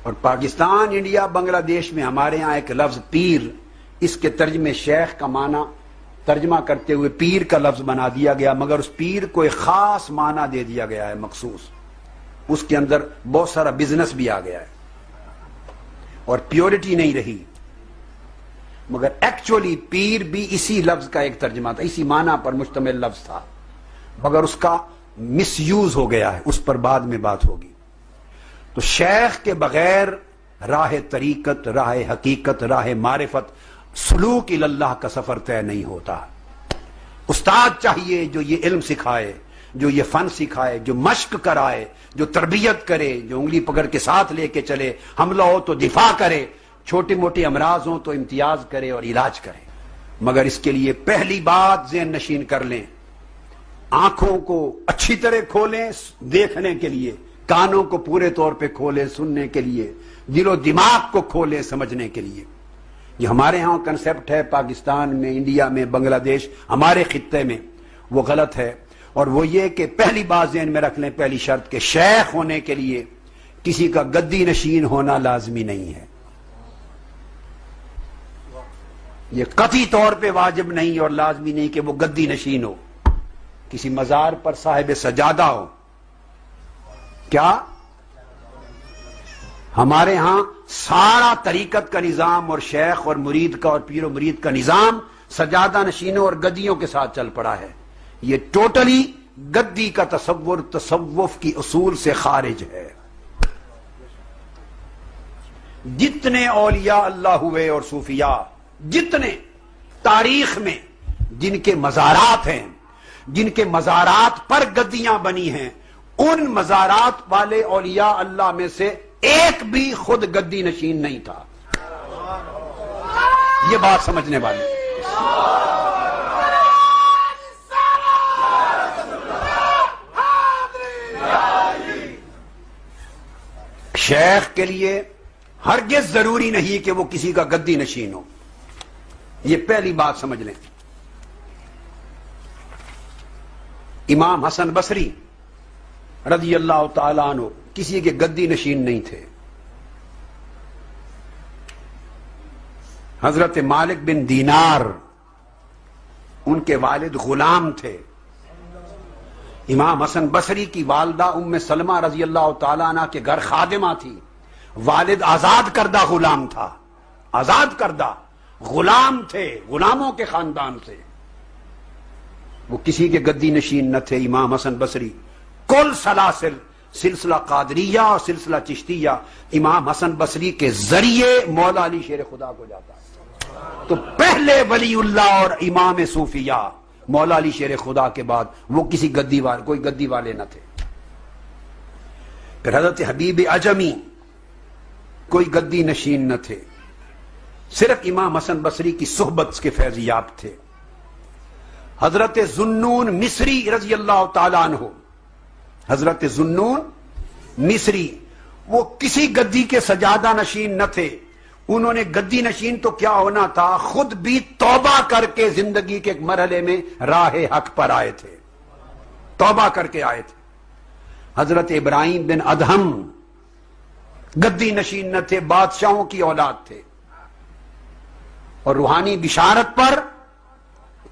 اور پاکستان، انڈیا، بنگلہ دیش میں ہمارے ہاں ایک لفظ پیر، اس کے ترجمے شیخ کا معنی ترجمہ کرتے ہوئے پیر کا لفظ بنا دیا گیا، مگر اس پیر کو ایک خاص معنی دے دیا گیا ہے مخصوص، اس کے اندر بہت سارا بزنس بھی آ گیا ہے اور پیورٹی نہیں رہی، مگر ایکچولی پیر بھی اسی لفظ کا ایک ترجمہ تھا، اسی معنی پر مشتمل لفظ تھا، مگر اس کا مس یوز ہو گیا ہے، اس پر بعد میں بات ہوگی۔ تو شیخ کے بغیر راہ طریقت، راہ حقیقت، راہ معرفت، سلوک اللہ کا سفر طے نہیں ہوتا۔ استاد چاہیے جو یہ علم سکھائے، جو یہ فن سکھائے، جو مشق کرائے، جو تربیت کرے، جو انگلی پکڑ کے ساتھ لے کے چلے، حملہ ہو تو دفاع کرے، چھوٹے موٹے امراض ہوں تو امتیاز کرے اور علاج کرے۔ مگر اس کے لیے پہلی بات ذہن نشین کر لیں، آنکھوں کو اچھی طرح کھولیں دیکھنے کے لیے، کانوں کو پورے طور پہ کھولیں سننے کے لیے، دل و دماغ کو کھولیں سمجھنے کے لیے۔ یہ ہمارے ہاں کنسپٹ ہے، پاکستان میں، انڈیا میں، بنگلہ دیش، ہمارے خطے میں وہ غلط ہے، اور وہ یہ کہ پہلی بات ذہن میں رکھ لیں، پہلی شرط کہ شیخ ہونے کے لیے کسی کا گدی نشین ہونا لازمی نہیں ہے، یہ قطعی طور پہ واجب نہیں اور لازمی نہیں کہ وہ گدی نشین ہو، کسی مزار پر صاحب سجادہ ہو۔ کیا ہمارے ہاں سارا طریقت کا نظام اور شیخ اور مرید کا اور پیر و مرید کا نظام سجادہ نشینوں اور گدیوں کے ساتھ چل پڑا ہے، یہ ٹوٹلی گدی کا تصور تصوف کی اصول سے خارج ہے۔ جتنے اولیاء اللہ ہوئے اور صوفیاء، جتنے تاریخ میں جن کے مزارات ہیں، جن کے مزارات پر گدیاں بنی ہیں، ان مزارات والے اولیاء اللہ میں سے ایک بھی خود گدی نشین نہیں تھا، یہ بات سمجھنے والی۔ شیخ کے لیے ہرگز ضروری نہیں کہ وہ کسی کا گدی نشین ہو، یہ پہلی بات سمجھ لیں۔ امام حسن بصری رضی اللہ تعالیٰ عنہ کسی کے گدی نشین نہیں تھے۔ حضرت مالک بن دینار ان کے والد غلام تھے، امام حسن بصری کی والدہ ام سلمہ رضی اللہ تعالیٰ عنہ کے گھر خادمہ تھی، والد آزاد کردہ غلام تھا، آزاد کردہ غلام تھے، غلاموں کے خاندان سے، وہ کسی کے گدی نشین نہ تھے۔ امام حسن بصری کل سلاسل، سلسلہ قادریہ اور سلسلہ چشتیہ امام حسن بصری کے ذریعے مولا علی شیر خدا کو جاتا ہے، تو پہلے ولی اللہ اور امام صوفیہ مولا علی شیر خدا کے بعد وہ کسی گدی والے، کوئی گدی والے نہ تھے۔ پھر حضرت حبیب عجمی کوئی گدی نشین نہ تھے، صرف امام حسن بصری کی صحبت کے فیضیاب تھے۔ حضرت ذوالنون مصری رضی اللہ تعالیٰ عنہ، حضرت ذوالنون مصری وہ کسی گدی کے سجادہ نشین نہ تھے، انہوں نے گدی نشین تو کیا ہونا تھا، خود بھی توبہ کر کے زندگی کے ایک مرحلے میں راہ حق پر آئے تھے، توبہ کر کے آئے تھے۔ حضرت ابراہیم بن ادہم گدی نشین نہ تھے، بادشاہوں کی اولاد تھے، اور روحانی بشارت پر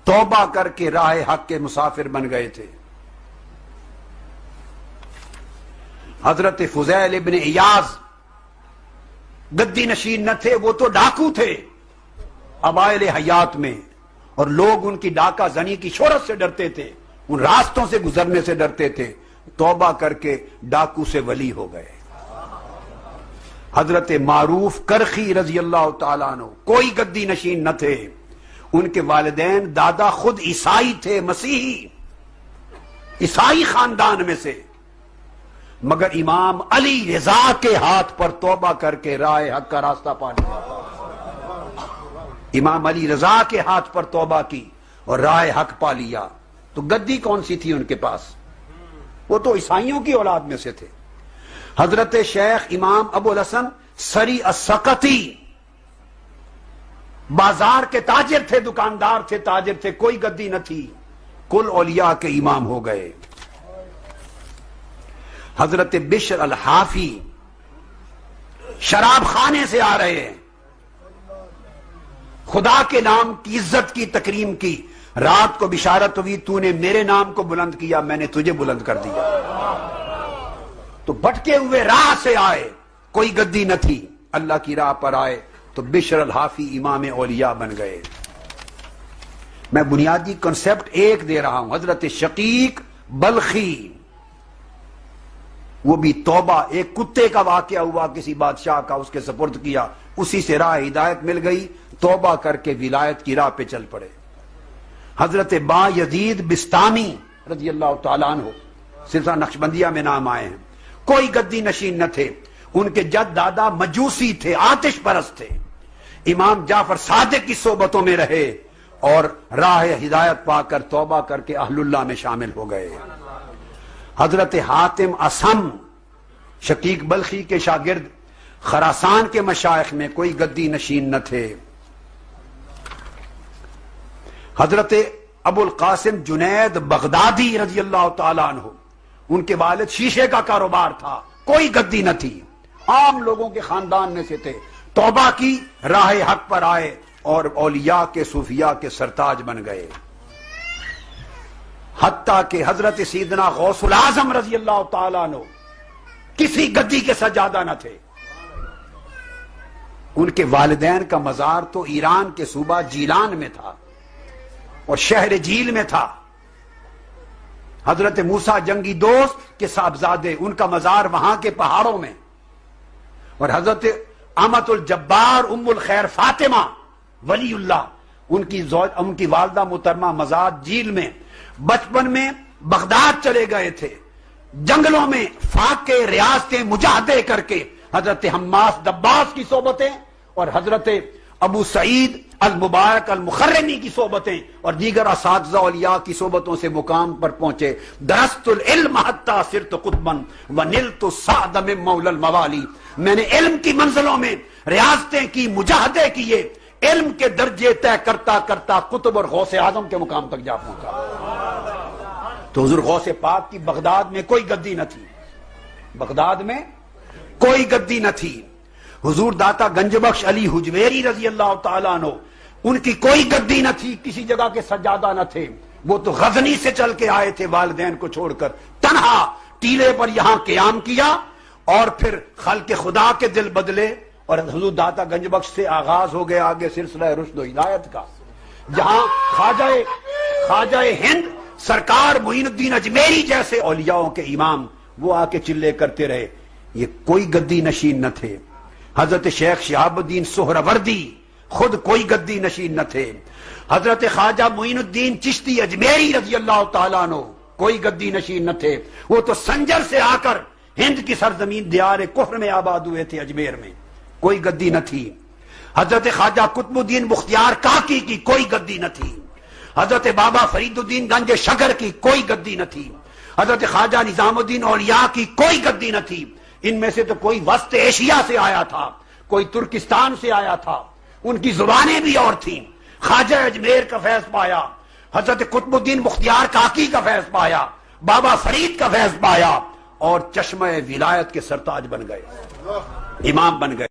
توبہ کر کے راہ حق کے مسافر بن گئے تھے۔ حضرت فضیل ابن ایاز گدی نشین نہ تھے، وہ تو ڈاکو تھے اوائل حیات میں، اور لوگ ان کی ڈاکہ زنی کی شہرت سے ڈرتے تھے، ان راستوں سے گزرنے سے ڈرتے تھے، توبہ کر کے ڈاکو سے ولی ہو گئے۔ حضرت معروف کرخی رضی اللہ تعالیٰ عنہ کوئی گدی نشین نہ تھے، ان کے والدین دادا خود عیسائی تھے، مسیحی، عیسائی خاندان میں سے، مگر امام علی رضا کے ہاتھ پر توبہ کر کے راہ حق کا راستہ پا لیا، امام علی رضا کے ہاتھ پر توبہ کی اور راہ حق پا لیا، تو گدی کون سی تھی ان کے پاس، وہ تو عیسائیوں کی اولاد میں سے تھے۔ حضرت شیخ امام ابو الحسن سری السقطی بازار کے تاجر تھے، دکاندار تھے، تاجر تھے، کوئی گدی نہ تھی، کل اولیاء کے امام ہو گئے۔ حضرت بشر الحافی شراب خانے سے آ رہے ہیں، خدا کے نام کی عزت کی تکریم کی، رات کو بشارت ہوئی تو نے میرے نام کو بلند کیا، میں نے تجھے بلند کر دیا۔ تو بھٹکے ہوئے راہ سے آئے، کوئی گدی نہ تھی، اللہ کی راہ پر آئے تو بشر الحافی امام اولیاء بن گئے۔ میں بنیادی کنسپٹ ایک دے رہا ہوں، حضرت شقیق بلخی، وہ بھی توبہ، ایک کتے کا واقعہ ہوا کسی بادشاہ کا، اس کے سپرد کیا، اسی سے راہ ہدایت مل گئی، توبہ کر کے ولایت کی راہ پہ چل پڑے۔ حضرت با یزید بستامی رضی اللہ تعالیٰ عنہ، سلسلہ نقشبندیہ میں نام آئے ہیں، کوئی گدی نشین نہ تھے، ان کے جد دادا مجوسی تھے، آتش پرست تھے، امام جعفر صادق کی صحبتوں میں رہے اور راہ ہدایت پا کر توبہ کر کے اہل اللہ میں شامل ہو گئے۔ حضرت حاتم اصم شقیق بلخی کے شاگرد، خراسان کے مشائخ میں کوئی گدی نشین نہ تھے۔ حضرت ابو القاسم جنید بغدادی رضی اللہ تعالیٰ عنہ، ان کے والد شیشے کا کاروبار تھا، کوئی گدی نہ تھی، عام لوگوں کے خاندان میں سے تھے، توبہ کی، راہ حق پر آئے اور اولیاء کے صوفیاء کے سرتاج بن گئے۔ حتیٰ کہ حضرت سیدنا غوث العظم رضی اللہ تعالیٰ عنہ کسی گدی کے سجادہ نہ تھے، ان کے والدین کا مزار تو ایران کے صوبہ جیلان میں تھا اور شہر جیل میں تھا۔ حضرت موسیٰ جنگی دوست کے صاحبزادے، ان کا مزار وہاں کے پہاڑوں میں، اور حضرت امت الجبار ام الخیر فاطمہ ولی اللہ، ان کی والدہ محترمہ مزار جیل میں۔ بچپن میں بغداد چلے گئے تھے، جنگلوں میں فاقے ریاستیں مجاہدے کر کے حضرت حماس دباس کی صحبتیں اور حضرت ابو سعید المبارک المخرمی کی صحبتیں اور دیگر اساتذہ اولیاء کی صحبتوں سے مقام پر پہنچے۔ درست العلم حتی صرت قطبا ونلت السعد من مولا الموالی، میں نے علم کی منزلوں میں ریاستیں کی، مجاہدے کیے، علم کے درجے طے کرتا کرتا قطب اور غوث اعظم کے مقام تک جا پہنچا۔ تو حضور غوث پاک کی بغداد میں کوئی گدی نہ تھی، بغداد میں کوئی گدی نہ تھی۔ حضور داتا گنج بخش علی حجویری رضی اللہ تعالیٰ عنہ، ان کی کوئی گدی نہ تھی، کسی جگہ کے سجادہ نہ تھے، وہ تو غزنی سے چل کے آئے تھے والدین کو چھوڑ کر، تنہا ٹیلے پر یہاں قیام کیا اور پھر خلق خدا کے دل بدلے، اور حضور داتا گنج بخش سے آغاز ہو گیا آگے سلسلہ رشد و ہدایت کا، جہاں خواجہ ہند سرکار معین الدین اجمیری جیسے اولیاءوں کے امام وہ آ کے چلے کرتے رہے، یہ کوئی گدی نشین نہ تھے۔ حضرت شیخ شہاب الدین سہروردی خود کوئی گدی نشین نہ تھے۔ حضرت خواجہ معین الدین چشتی اجمیری رضی اللہ تعالیٰ عنہ کوئی گدی نشین نہ تھے، وہ تو سنجر سے آ کر ہند کی سرزمین دیار کفر میں آباد ہوئے تھے، اجمیر میں کوئی گدی نہ تھی۔ حضرت خواجہ قطب الدین بختیار کاکی کی کوئی گدی نہ تھی، حضرت بابا فرید الدین گنج شکر کی کوئی گدی نہ تھی، حضرت خواجہ نظام الدین اولیاء کی کوئی گدی نہ تھی۔ ان میں سے تو کوئی وسط ایشیا سے آیا تھا، کوئی ترکستان سے آیا تھا، ان کی زبانیں بھی اور تھیں۔ خواجہ اجمیر کا فیض پایا، حضرت قطب الدین بختیار کاکی کا فیض پایا، بابا فرید کا فیض پایا اور چشمہ ولایت کے سرتاج بن گئے، امام بن گئے۔